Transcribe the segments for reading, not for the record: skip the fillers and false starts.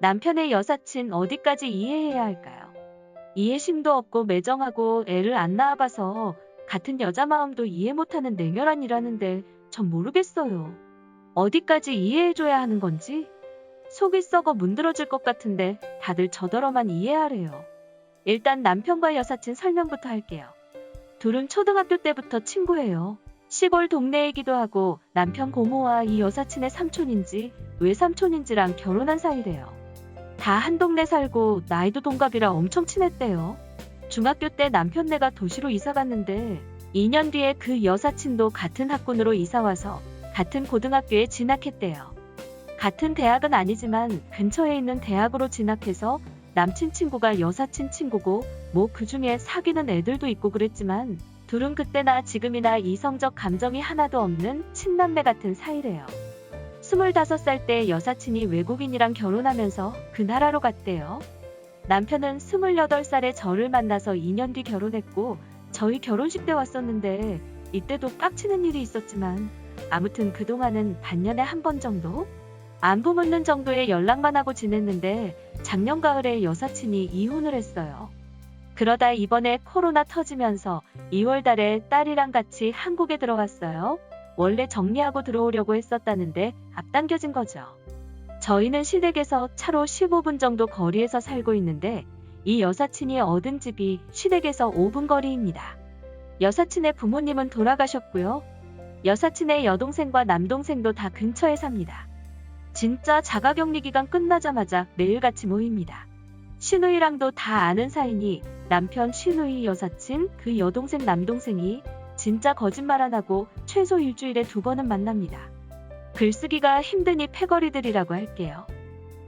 남편의 여사친 어디까지 이해해야 할까요? 이해심도 없고 매정하고 애를 안 낳아봐서 같은 여자 마음도 이해 못하는 냉혈한 일하는데 전 모르겠어요. 어디까지 이해해줘야 하는 건지? 속이 썩어 문드러질 것 같은데 다들 저더러만 이해하래요. 일단 남편과 여사친 설명부터 할게요. 둘은 초등학교 때부터 친구예요. 시골 동네이기도 하고 남편 고모와 이 여사친의 삼촌인지 외삼촌인지랑 결혼한 사이래요. 다 한 동네 살고 나이도 동갑이라 엄청 친했대요. 중학교 때 남편네가 도시로 이사 갔는데 2년 뒤에 그 여사친도 같은 학군으로 이사와서 같은 고등학교에 진학했대요. 같은 대학은 아니지만 근처에 있는 대학으로 진학해서 남친 친구가 여사친 친구고 뭐 그중에 사귀는 애들도 있고 그랬지만 둘은 그때나 지금이나 이성적 감정이 하나도 없는 친남매 같은 사이래요. 25살 때 여사친이 외국인이랑 결혼하면서 그 나라로 갔대요. 남편은 28살에 저를 만나서 2년 뒤 결혼했고 저희 결혼식 때 왔었는데 이때도 깍치는 일이 있었지만 아무튼 그동안은 반년에 한 번 정도? 안부 묻는 정도의 연락만 하고 지냈는데 작년 가을에 여사친이 이혼을 했어요. 그러다 이번에 코로나 터지면서 2월 달에 딸이랑 같이 한국에 들어갔어요. 원래 정리하고 들어오려고 했었다는데 앞당겨진 거죠. 저희는 시댁에서 차로 15분 정도 거리에서 살고 있는데 이 여사친이 얻은 집이 시댁에서 5분 거리입니다. 여사친의 부모님은 돌아가셨고요. 여사친의 여동생과 남동생도 다 근처에 삽니다. 진짜 자가격리 기간 끝나자마자 매일같이 모입니다. 시누이랑도 다 아는 사이니 남편 시누이 여사친 그 여동생 남동생이 진짜 거짓말 안 하고 최소 일주일에 2번은 만납니다. 글쓰기가 힘드니 패거리들이라고 할게요.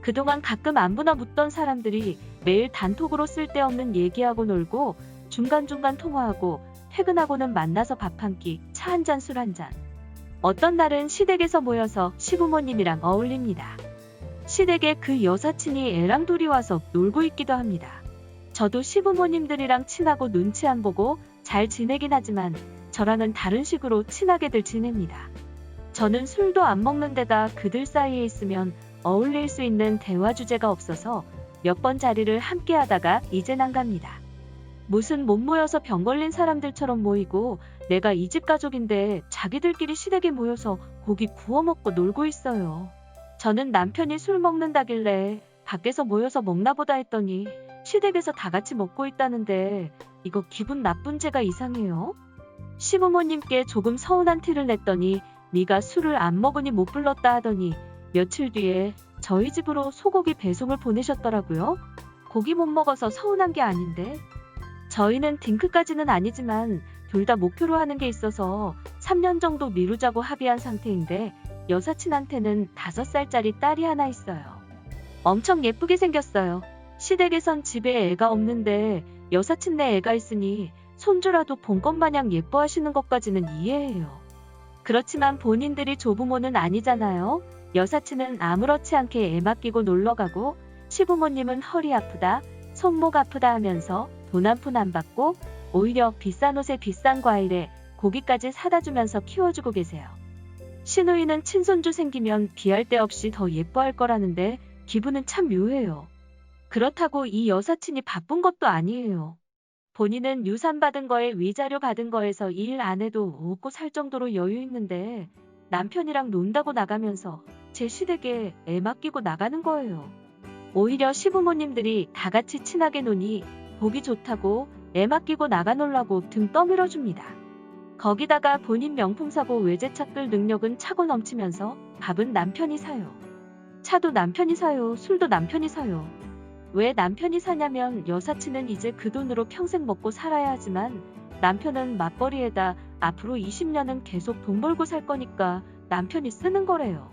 그동안 가끔 안부나 묻던 사람들이 매일 단톡으로 쓸데없는 얘기하고 놀고 중간중간 통화하고 퇴근하고는 만나서 밥 한 끼, 차 한 잔, 술 한 잔. 어떤 날은 시댁에서 모여서 시부모님이랑 어울립니다. 시댁에 그 여사친이 애랑 둘이 와서 놀고 있기도 합니다. 저도 시부모님들이랑 친하고 눈치 안 보고 잘 지내긴 하지만 저랑은 다른 식으로 친하게들 지냅니다. 저는 술도 안 먹는 데다 그들 사이에 있으면 어울릴 수 있는 대화 주제가 없어서 몇 번 자리를 함께 하다가 이젠 안 갑니다. 무슨 못 모여서 병 걸린 사람들처럼 모이고 내가 이 집 가족인데 자기들끼리 시댁에 모여서 고기 구워 먹고 놀고 있어요. 저는 남편이 술 먹는다길래 밖에서 모여서 먹나 보다 했더니 시댁에서 다 같이 먹고 있다는데 이거 기분 나쁜 제가 이상해요? 시부모님께 조금 서운한 티를 냈더니 네가 술을 안 먹으니 못 불렀다 하더니 며칠 뒤에 저희 집으로 소고기 배송을 보내셨더라고요. 고기 못 먹어서 서운한 게 아닌데. 저희는 딩크까지는 아니지만 둘 다 목표로 하는 게 있어서 3년 정도 미루자고 합의한 상태인데 여사친한테는 5살짜리 딸이 하나 있어요. 엄청 예쁘게 생겼어요. 시댁에선 집에 애가 없는데 여사친네 애가 있으니 손주라도 본 것 마냥 예뻐하시는 것까지는 이해해요. 그렇지만 본인들이 조부모는 아니잖아요. 여사친은 아무렇지 않게 애 맡기고 놀러가고 시부모님은 허리 아프다, 손목 아프다 하면서 돈 한 푼 안 받고 오히려 비싼 옷에 비싼 과일에 고기까지 사다 주면서 키워주고 계세요. 시누이는 친손주 생기면 비할 데 없이 더 예뻐할 거라는데 기분은 참 묘해요. 그렇다고 이 여사친이 바쁜 것도 아니에요. 본인은 유산 받은 거에 위자료 받은 거에서 일 안 해도 먹고 살 정도로 여유 있는데 남편이랑 논다고 나가면서 제 시댁에 애 맡기고 나가는 거예요. 오히려 시부모님들이 다 같이 친하게 노니 보기 좋다고 애 맡기고 나가놀라고 등 떠밀어 줍니다. 거기다가 본인 명품 사고 외제차 끌 능력은 차고 넘치면서 밥은 남편이 사요. 차도 남편이 사요. 술도 남편이 사요. 왜 남편이 사냐면 여사친은 이제 그 돈으로 평생 먹고 살아야 하지만 남편은 맞벌이에다 앞으로 20년은 계속 돈 벌고 살 거니까 남편이 쓰는 거래요.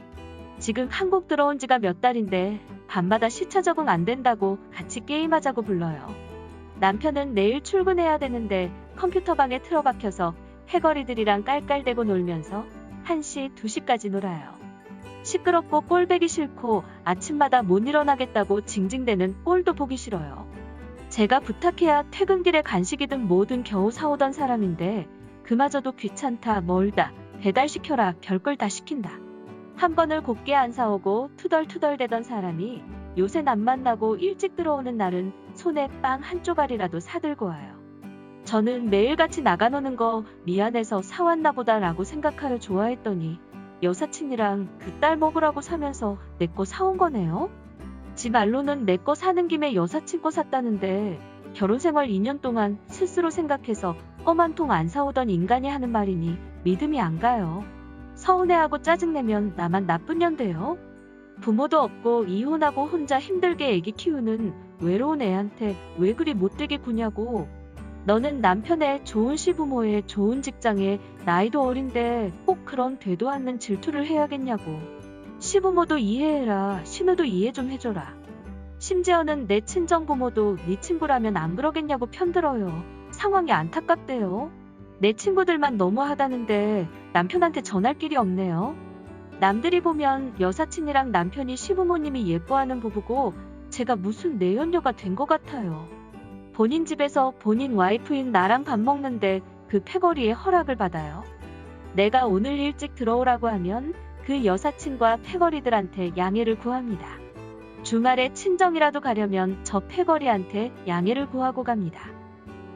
지금 한국 들어온 지가 몇 달인데 밤마다 시차 적응 안 된다고 같이 게임하자고 불러요. 남편은 내일 출근해야 되는데 컴퓨터방에 틀어박혀서 패거리들이랑 깔깔대고 놀면서 1시, 2시까지 놀아요. 시끄럽고 꼴배기 싫고 아침마다 못 일어나겠다고 징징대는 꼴도 보기 싫어요. 제가 부탁해야 퇴근길에 간식이든 뭐든 겨우 사오던 사람인데 그마저도 귀찮다, 멀다, 배달시켜라 별걸 다 시킨다. 한 번을 곱게 안 사오고 투덜투덜대던 사람이 요새 남 만나고 일찍 들어오는 날은 손에 빵 한 쪼가리라도 사들고 와요. 저는 매일같이 나가노는 거 미안해서 사왔나 보다라고 생각하여 좋아했더니 여사친이랑 그 딸 먹으라고 사면서 내 거 사온 거네요. 지 말로는 내 거 사는 김에 여사친 거 샀다는데 결혼생활 2년 동안 스스로 생각해서 껌 한 통 안 사오던 인간이 하는 말이니 믿음이 안 가요. 서운해하고 짜증내면 나만 나쁜 년 돼요. 부모도 없고 이혼하고 혼자 힘들게 애기 키우는 외로운 애한테 왜 그리 못되게 구냐고. 너는 남편의 좋은 시부모에 좋은 직장에 나이도 어린데 꼭 그런 되도 않는 질투를 해야겠냐고. 시부모도 이해해라. 신우도 이해 좀 해줘라. 심지어는 내 친정부모도 네 친구라면 안 그러겠냐고 편들어요. 상황이 안타깝대요. 내 친구들만 너무하다는데 남편한테 전할 길이 없네요. 남들이 보면 여사친이랑 남편이 시부모님이 예뻐하는 부부고 제가 무슨 내연녀가 된 것 같아요. 본인 집에서 본인 와이프인 나랑 밥 먹는데 그 패거리에 허락을 받아요. 내가 오늘 일찍 들어오라고 하면 그 여사친과 패거리들한테 양해를 구합니다. 주말에 친정이라도 가려면 저 패거리한테 양해를 구하고 갑니다.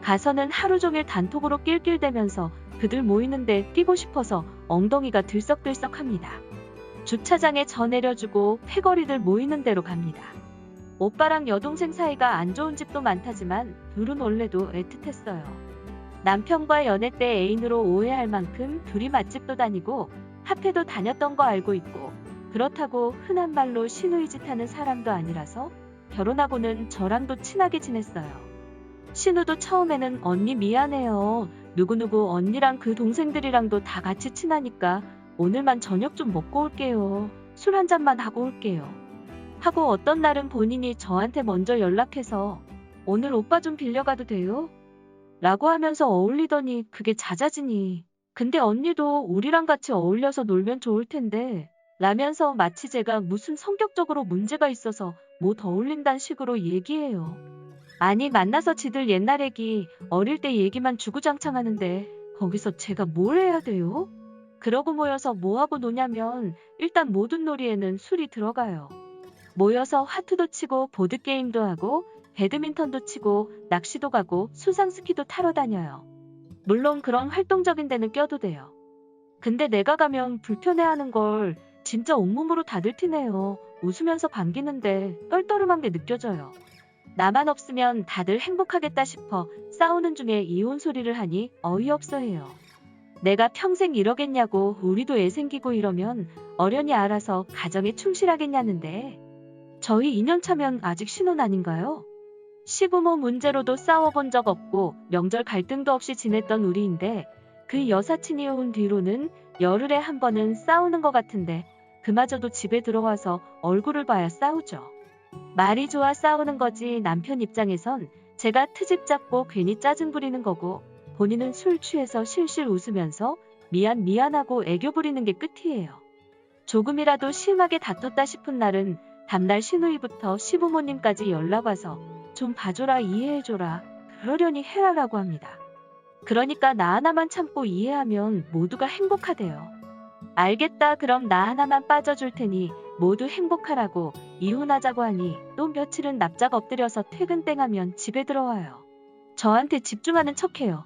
가서는 하루 종일 단톡으로 낄낄대면서 그들 모이는데 뛰고 싶어서 엉덩이가 들썩들썩합니다. 주차장에 저 내려주고 패거리들 모이는 데로 갑니다. 오빠랑 여동생 사이가 안 좋은 집도 많다지만 둘은 원래도 애틋했어요. 남편과 연애 때 애인으로 오해할 만큼 둘이 맛집도 다니고 카페도 다녔던 거 알고 있고 그렇다고 흔한 말로 시누이 짓 하는 사람도 아니라서 결혼하고는 저랑도 친하게 지냈어요. 신우도 처음에는 언니 미안해요. 누구누구 언니랑 그 동생들이랑도 다 같이 친하니까 오늘만 저녁 좀 먹고 올게요. 술 한 잔만 하고 올게요. 하고 어떤 날은 본인이 저한테 먼저 연락해서 오늘 오빠 좀 빌려가도 돼요? 라고 하면서 어울리더니 그게 잦아지니 근데 언니도 우리랑 같이 어울려서 놀면 좋을 텐데 라면서 마치 제가 무슨 성격적으로 문제가 있어서 못 어울린다는 식으로 얘기해요. 아니 만나서 지들 옛날 얘기 어릴 때 얘기만 주구장창 하는데 거기서 제가 뭘 해야 돼요? 그러고 모여서 뭐하고 노냐면 일단 모든 놀이에는 술이 들어가요. 모여서 하트도 치고 보드게임도 하고 배드민턴도 치고 낚시도 가고 수상스키도 타러 다녀요. 물론 그런 활동적인 데는 껴도 돼요. 근데 내가 가면 불편해하는 걸 진짜 온몸으로 다들 티내요. 웃으면서 반기는데 떨떠름한 게 느껴져요. 나만 없으면 다들 행복하겠다 싶어 싸우는 중에 이혼 소리를 하니 어이없어 해요. 내가 평생 이러겠냐고 우리도 애 생기고 이러면 어련히 알아서 가정에 충실하겠냐는데 저희 2년 차면 아직 신혼 아닌가요? 시부모 문제로도 싸워본 적 없고 명절 갈등도 없이 지냈던 우리인데 그 여사친이 온 뒤로는 열흘에 한 번은 싸우는 것 같은데 그마저도 집에 들어와서 얼굴을 봐야 싸우죠. 말이 좋아 싸우는 거지 남편 입장에선 제가 트집 잡고 괜히 짜증 부리는 거고 본인은 술 취해서 실실 웃으면서 미안하고 애교 부리는 게 끝이에요. 조금이라도 심하게 다퉜다 싶은 날은 다음날 시누이부터 시부모님까지 연락 와서 좀 봐줘라 이해해줘라 그러려니 해라라고 합니다. 그러니까 나 하나만 참고 이해하면 모두가 행복하대요. 알겠다 그럼 나 하나만 빠져줄 테니 모두 행복하라고 이혼하자고 하니 또 며칠은 납작 엎드려서 퇴근 땡하면 집에 들어와요. 저한테 집중하는 척해요.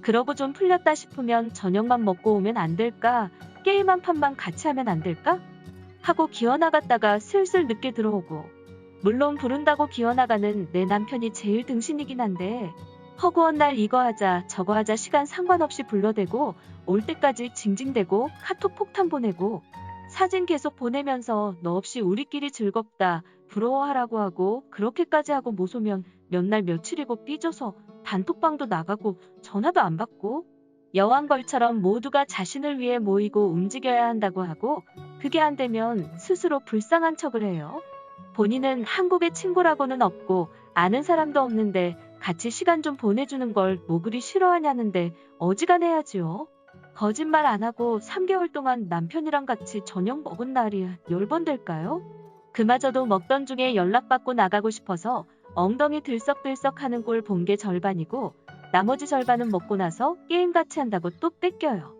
그러고 좀 풀렸다 싶으면 저녁만 먹고 오면 안 될까? 게임 한 판만 같이 하면 안 될까? 하고 기어나갔다가 슬슬 늦게 들어오고 물론 부른다고 기어나가는 내 남편이 제일 등신이긴 한데 허구한 날 이거 하자 저거 하자 시간 상관없이 불러대고 올 때까지 징징대고 카톡 폭탄 보내고 사진 계속 보내면서 너 없이 우리끼리 즐겁다 부러워하라고 하고 그렇게까지 하고 못 오면 몇 날 며칠이고 삐져서 단톡방도 나가고 전화도 안 받고 여왕벌처럼 모두가 자신을 위해 모이고 움직여야 한다고 하고 그게 안 되면 스스로 불쌍한 척을 해요. 본인은 한국에 친구라고는 없고 아는 사람도 없는데 같이 시간 좀 보내주는 걸 뭐 그리 싫어하냐는데 어지간해야지요. 거짓말 안 하고 3개월 동안 남편이랑 같이 저녁 먹은 날이 10번 될까요? 그마저도 먹던 중에 연락받고 나가고 싶어서 엉덩이 들썩들썩 하는 꼴 본 게 절반이고 나머지 절반은 먹고 나서 게임 같이 한다고 또 뺏겨요.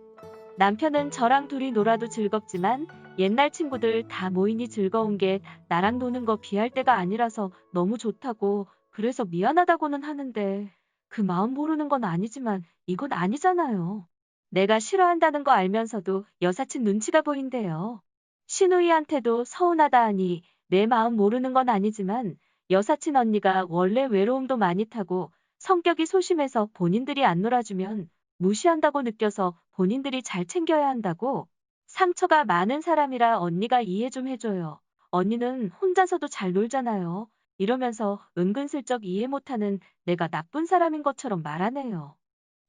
남편은 저랑 둘이 놀아도 즐겁지만 옛날 친구들 다 모이니 즐거운 게 나랑 노는 거 비할 때가 아니라서 너무 좋다고, 그래서 미안하다고는 하는데 그 마음 모르는 건 아니지만 이건 아니잖아요. 내가 싫어한다는 거 알면서도 여사친 눈치가 보인대요. 신우이한테도 서운하다 하니 내 마음 모르는 건 아니지만 여사친 언니가 원래 외로움도 많이 타고 성격이 소심해서 본인들이 안 놀아주면 무시한다고 느껴서 본인들이 잘 챙겨야 한다고. 상처가 많은 사람이라 언니가 이해 좀 해줘요. 언니는 혼자서도 잘 놀잖아요. 이러면서 은근슬쩍 이해 못하는 내가 나쁜 사람인 것처럼 말하네요.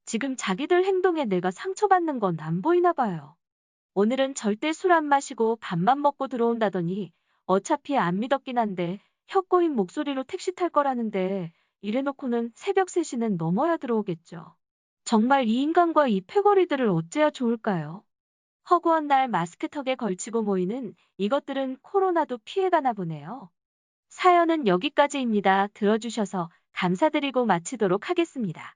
지금 자기들 행동에 내가 상처받는 건 안 보이나 봐요. 오늘은 절대 술 안 마시고 밥만 먹고 들어온다더니 어차피 안 믿었긴 한데 혀 꼬인 목소리로 택시 탈 거라는데 이래놓고는 새벽 3시는 넘어야 들어오겠죠. 정말 이 인간과 이 패거리들을 어째야 좋을까요? 허구한 날 마스크턱에 걸치고 모이는 이것들은 코로나도 피해가나 보네요. 사연은 여기까지입니다. 들어주셔서 감사드리고 마치도록 하겠습니다.